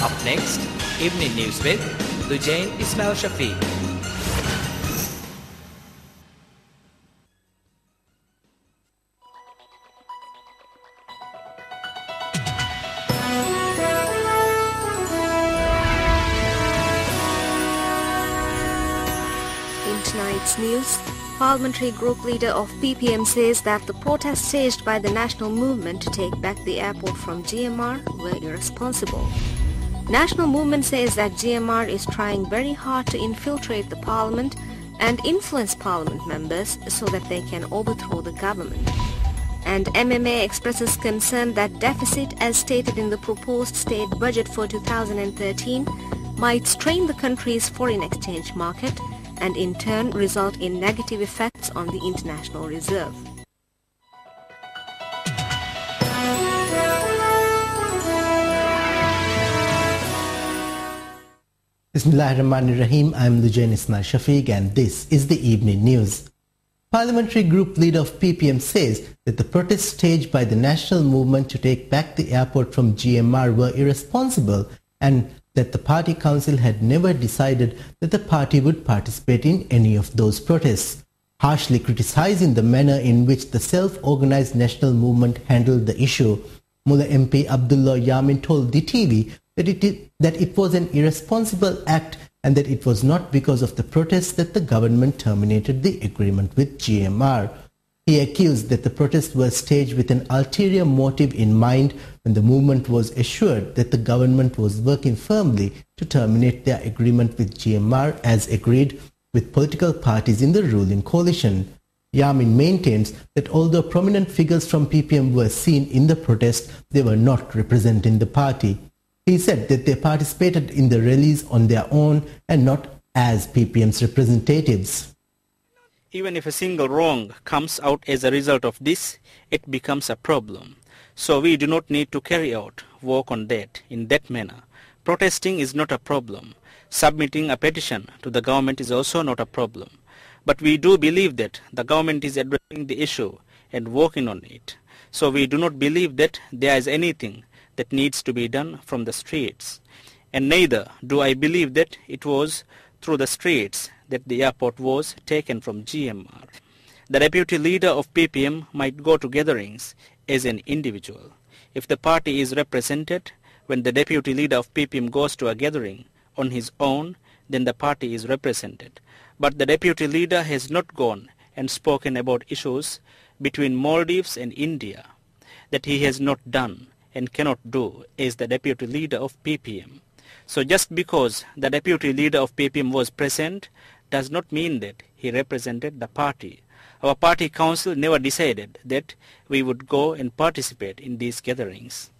Up next, Evening News with Lujain Ismail Shafiq. In tonight's news, Parliamentary Group Leader of PPM says that the protests staged by the National Movement to take back the airport from GMR were irresponsible. National Movement says that GMR is trying very hard to infiltrate the Parliament and influence Parliament members so that they can overthrow the government. And MMA expresses concern that deficit, as stated in the proposed state budget for 2013, might strain the country's foreign exchange market and in turn result in negative effects on the international reserve. Bismillahirrahmanirrahim. I am Lujain Ismail Shafiq and this is the evening news. Parliamentary Group Leader of PPM says that the protests staged by the National Movement to take back the airport from GMR were irresponsible and that the party council had never decided that the party would participate in any of those protests. Harshly criticizing the manner in which the self-organized National Movement handled the issue, Mullah MP Abdullah Yamin told the TV that it was an irresponsible act and that it was not because of the protests that the government terminated the agreement with GMR. He accused that the protests were staged with an ulterior motive in mind when the movement was assured that the government was working firmly to terminate their agreement with GMR as agreed with political parties in the ruling coalition. Yamin maintains that although prominent figures from PPM were seen in the protest, they were not representing the party. He said that they participated in the rallies on their own and not as PPM's representatives. Even if a single wrong comes out as a result of this, it becomes a problem. So we do not need to carry out work on that in that manner. Protesting is not a problem. Submitting a petition to the government is also not a problem. But we do believe that the government is addressing the issue and working on it. So we do not believe that there is anything that needs to be done from the streets. And neither do I believe that it was through the streets that the airport was taken from GMR. The deputy leader of PPM might go to gatherings as an individual. If the party is represented, when the deputy leader of PPM goes to a gathering on his own, then the party is represented. But the deputy leader has not gone and spoken about issues between Maldives and India that he has not done and cannot do as the deputy leader of PPM. So just because the deputy leader of PPM was present does not mean that he represented the party. Our party council never decided that we would go and participate in these gatherings.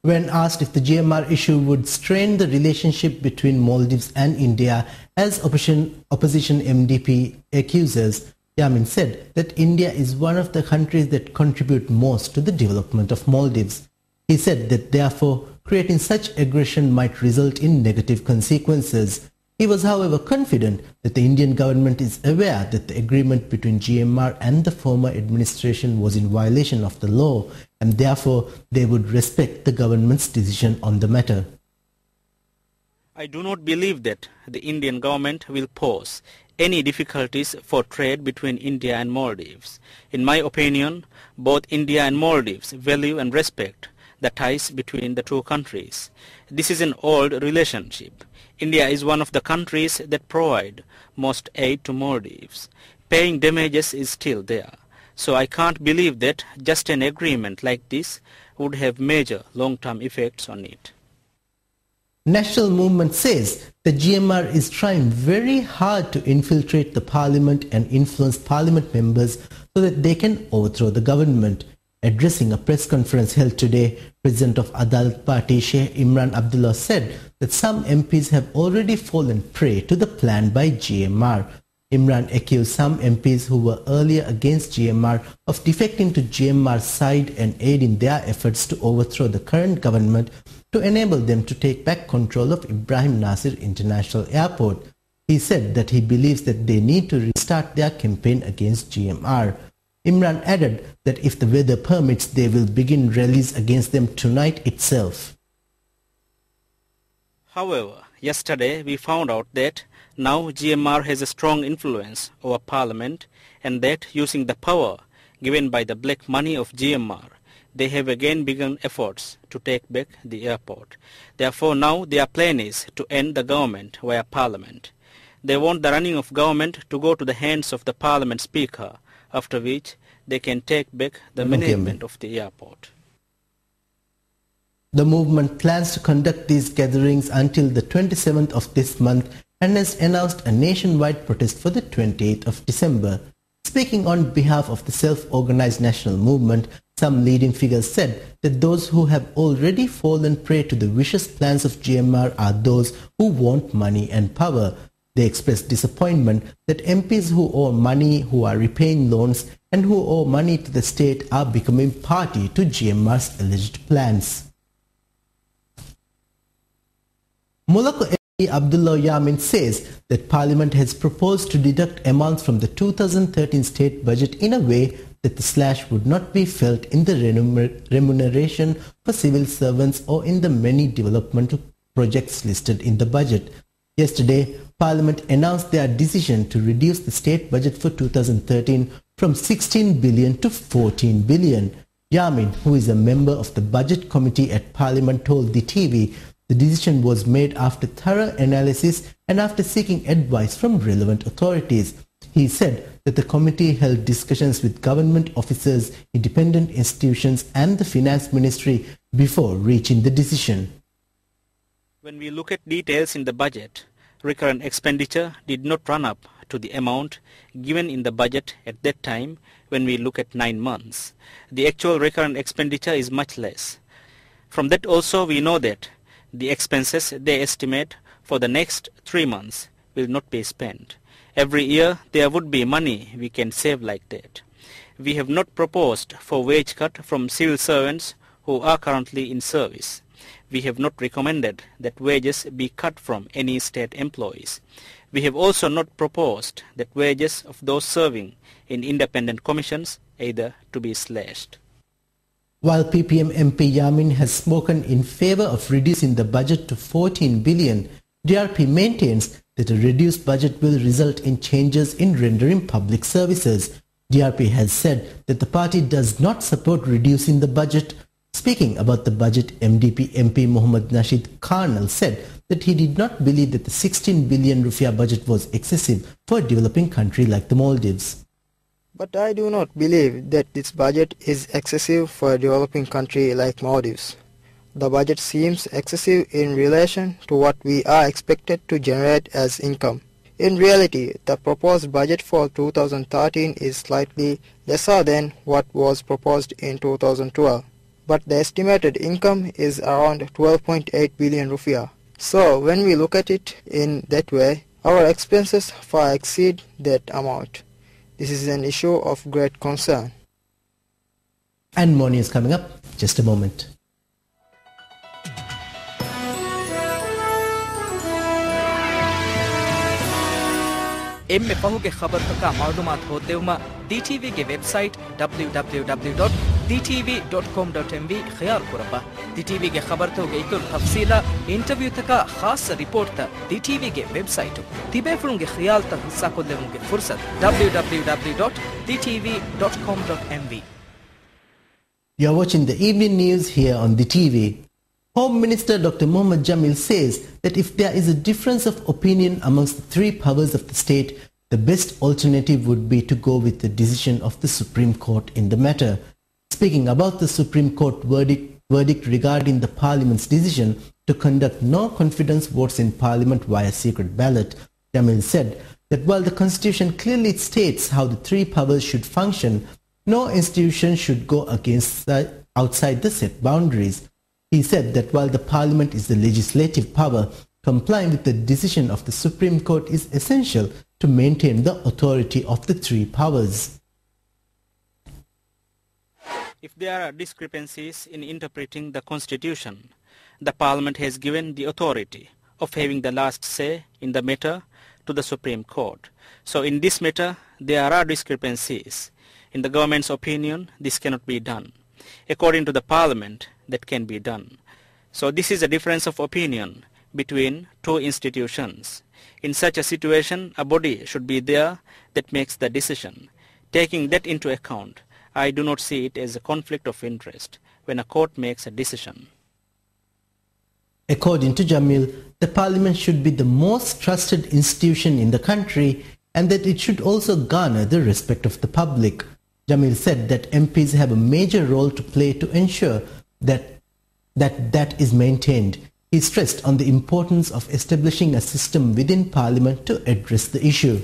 When asked if the GMR issue would strain the relationship between Maldives and India, as opposition MDP accuses, Yamin said that India is one of the countries that contribute most to the development of Maldives. He said that therefore creating such aggression might result in negative consequences. He was, however, confident that the Indian government is aware that the agreement between GMR and the former administration was in violation of the law and therefore they would respect the government's decision on the matter. I do not believe that the Indian government will pose any difficulties for trade between India and Maldives. In my opinion, both India and Maldives value and respect the ties between the two countries. This is an old relationship. India is one of the countries that provide most aid to Maldives. Paying damages is still there. So I can't believe that just an agreement like this would have major long-term effects on it. National Movement says the GMR is trying very hard to infiltrate the parliament and influence parliament members so that they can overthrow the government. Addressing a press conference held today, President of Adalat Party Sheikh Imran Abdullah said that some MPs have already fallen prey to the plan by GMR. Imran accused some MPs who were earlier against GMR of defecting to GMR's side and aiding their efforts to overthrow the current government to enable them to take back control of Ibrahim Nasir International Airport. He said that he believes that they need to restart their campaign against GMR. Imran added that if the weather permits, they will begin rallies against them tonight itself. However, yesterday we found out that now GMR has a strong influence over Parliament and that using the power given by the black money of GMR, they have again begun efforts to take back the airport. Therefore now their plan is to end the government via Parliament. They want the running of government to go to the hands of the Parliament Speaker, after which they can take back the management of the airport. The movement plans to conduct these gatherings until the 27th of this month and has announced a nationwide protest for the 28th of December. Speaking on behalf of the self-organized national movement, some leading figures said that those who have already fallen prey to the vicious plans of GMR are those who want money and power. They expressed disappointment that MPs who owe money, who are repaying loans, and who owe money to the state are becoming party to GMR's alleged plans. Moloko MP Abdullah Yamin says that Parliament has proposed to deduct amounts from the 2013 state budget in a way that the slash would not be felt in the remuneration for civil servants or in the many developmental projects listed in the budget. Yesterday, Parliament announced their decision to reduce the state budget for 2013 from 16 billion to 14 billion. Yamin, who is a member of the Budget Committee at Parliament, told the TV the decision was made after thorough analysis and after seeking advice from relevant authorities. He said that the committee held discussions with government officers, independent institutions and the Finance Ministry before reaching the decision. When we look at details in the budget, recurrent expenditure did not run up to the amount given in the budget at that time when we look at 9 months. The actual recurrent expenditure is much less. From that also we know that the expenses they estimate for the next 3 months will not be spent. Every year there would be money we can save like that. We have not proposed for wage cut from civil servants who are currently in service. We have not recommended that wages be cut from any state employees. We have also not proposed that wages of those serving in independent commissions either to be slashed. While PPM MP Yamin has spoken in favour of reducing the budget to 14 billion, DRP maintains that a reduced budget will result in changes in rendering public services. DRP has said that the party does not support reducing the budget. Speaking about the budget, MDP MP Muhammad Nasheed Karnal said that he did not believe that the 16 billion rupiah budget was excessive for a developing country like the Maldives. But I do not believe that this budget is excessive for a developing country like Maldives. The budget seems excessive in relation to what we are expected to generate as income. In reality, the proposed budget for 2013 is slightly lesser than what was proposed in 2012. But the estimated income is around 12.8 billion rupiah. So when we look at it in that way, our expenses far exceed that amount. This is an issue of great concern. And more news coming up, just a moment. एम पहुगे खबर का मालूमात होते हुआ DTV के website www.dtv.com.mv खयाल कुरबा DTV के खबर तो गई कुल तफसीला इंटरव्यू तक खास रिपोर्ट तक DTV के वेबसाइट तिबे फुंगे खयाल तक हिस्सा को लेंगे फुर्सत www.dtv.com.mv. You are watching the evening news here on the TV. Home Minister Dr. Mohammad Jamil says that if there is a difference of opinion amongst the three powers of the state, the best alternative would be to go with the decision of the Supreme Court in the matter. Speaking about the Supreme Court verdict regarding the Parliament's decision to conduct no confidence votes in Parliament via secret ballot, Jamil said that while the Constitution clearly states how the three powers should function, no institution should go outside the set boundaries. He said that while the Parliament is the legislative power, complying with the decision of the Supreme Court is essential to maintain the authority of the three powers. If there are discrepancies in interpreting the Constitution, the Parliament has given the authority of having the last say in the matter to the Supreme Court. So in this matter, there are discrepancies. In the government's opinion, this cannot be done. According to the Parliament, that can be done. So this is a difference of opinion between two institutions. In such a situation, a body should be there that makes the decision. Taking that into account, I do not see it as a conflict of interest when a court makes a decision. According to Jamil, the parliament should be the most trusted institution in the country and that it should also garner the respect of the public. Jamil said that MPs have a major role to play to ensure that is maintained. He stressed on the importance of establishing a system within parliament to address the issue.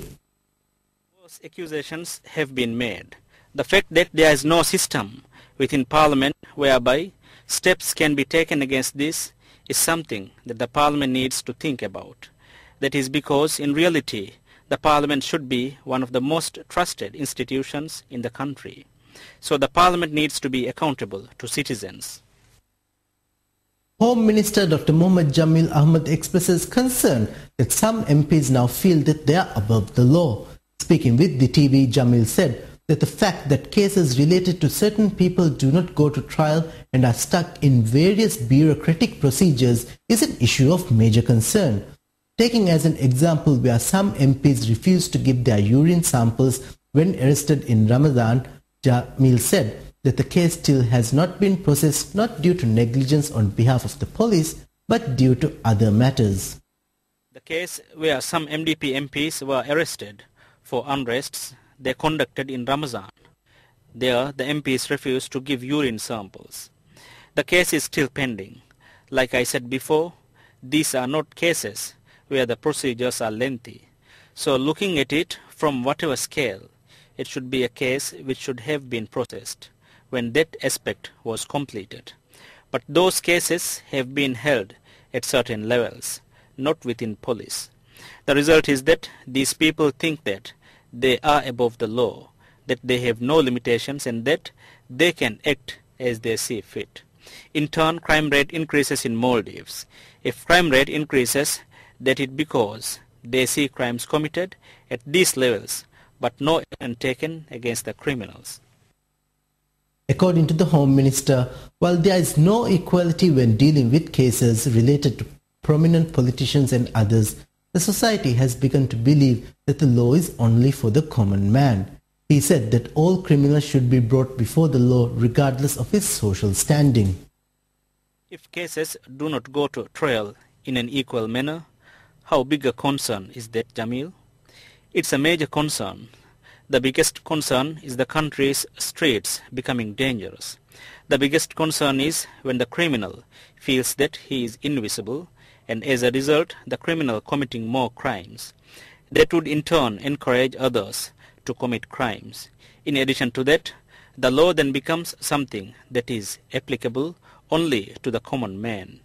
Those accusations have been made. The fact that there is no system within parliament whereby steps can be taken against this is something that the parliament needs to think about. That is because in reality the parliament should be one of the most trusted institutions in the country. So the parliament needs to be accountable to citizens. Home Minister Dr. Mohammad Jamil Ahmed expresses concern that some MPs now feel that they are above the law. Speaking with the TV, Jamil said that the fact that cases related to certain people do not go to trial and are stuck in various bureaucratic procedures is an issue of major concern. Taking as an example where some MPs refused to give their urine samples when arrested in Ramadan, Jamil said that the case still has not been processed, not due to negligence on behalf of the police, but due to other matters. The case where some MDP MPs were arrested for unrests they conducted in Ramadan. There, the MPs refused to give urine samples. The case is still pending. Like I said before, these are not cases where the procedures are lengthy. So looking at it from whatever scale, it should be a case which should have been processed when that aspect was completed. But those cases have been held at certain levels, not within police. The result is that these people think that they are above the law, that they have no limitations and that they can act as they see fit. In turn, crime rate increases in Maldives. If crime rate increases, that is because they see crimes committed at these levels, but no action taken against the criminals. According to the Home Minister, while there is no equality when dealing with cases related to prominent politicians and others, the society has begun to believe that the law is only for the common man. He said that all criminals should be brought before the law regardless of his social standing. If cases do not go to trial in an equal manner, how big a concern is that, Jamil? It's a major concern. The biggest concern is the country's streets becoming dangerous. The biggest concern is when the criminal feels that he is invisible and as a result the criminal committing more crimes. That would in turn encourage others to commit crimes. In addition to that, the law then becomes something that is applicable only to the common man.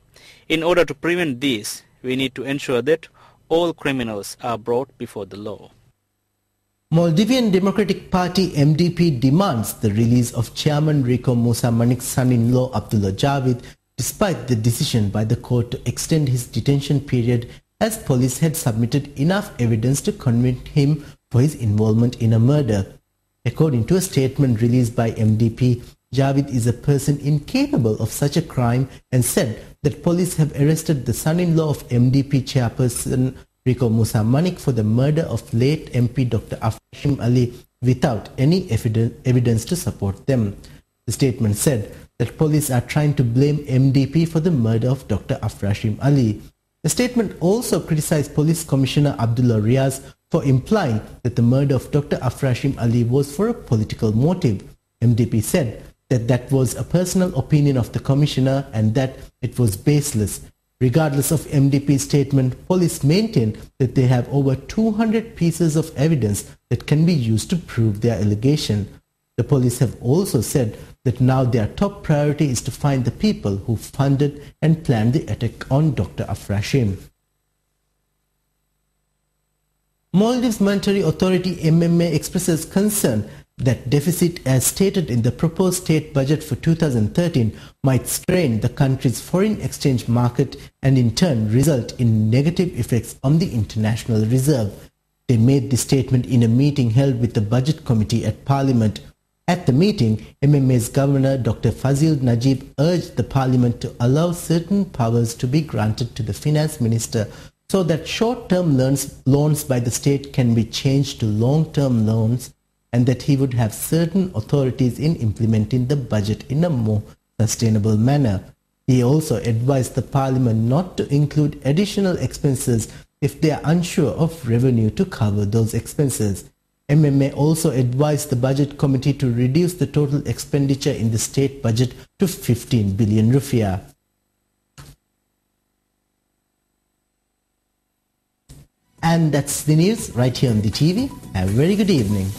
In order to prevent this, we need to ensure that all criminals are brought before the law. Maldivian Democratic Party MDP demands the release of Chairman Riko Musa Manik's son-in-law Abdullah Javid despite the decision by the court to extend his detention period as police had submitted enough evidence to convict him for his involvement in a murder. According to a statement released by MDP, Javid is a person incapable of such a crime and said that police have arrested the son-in-law of MDP chairperson Riko Musa Manik for the murder of late MP Dr. Afrashim Ali without any evidence to support them. The statement said that police are trying to blame MDP for the murder of Dr. Afrashim Ali. The statement also criticized Police Commissioner Abdullah Riaz for implying that the murder of Dr. Afrashim Ali was for a political motive. MDP said that that was a personal opinion of the Commissioner and that it was baseless. Regardless of MDP's statement, police maintain that they have over 200 pieces of evidence that can be used to prove their allegation. The police have also said that now their top priority is to find the people who funded and planned the attack on Dr. Afrashim. Maldives Monetary Authority MMA expresses concern that deficit as stated in the proposed state budget for 2013 might strain the country's foreign exchange market and in turn result in negative effects on the international reserve. They made this statement in a meeting held with the Budget Committee at Parliament. At the meeting, MMA's Governor Dr. Fazil Najib urged the Parliament to allow certain powers to be granted to the Finance Minister so that short-term loans by the state can be changed to long-term loans, and that he would have certain authorities in implementing the budget in a more sustainable manner. He also advised the Parliament not to include additional expenses if they are unsure of revenue to cover those expenses. MMA also advised the Budget Committee to reduce the total expenditure in the state budget to 15 billion rupiah. And that's the news right here on the TV. Have a very good evening.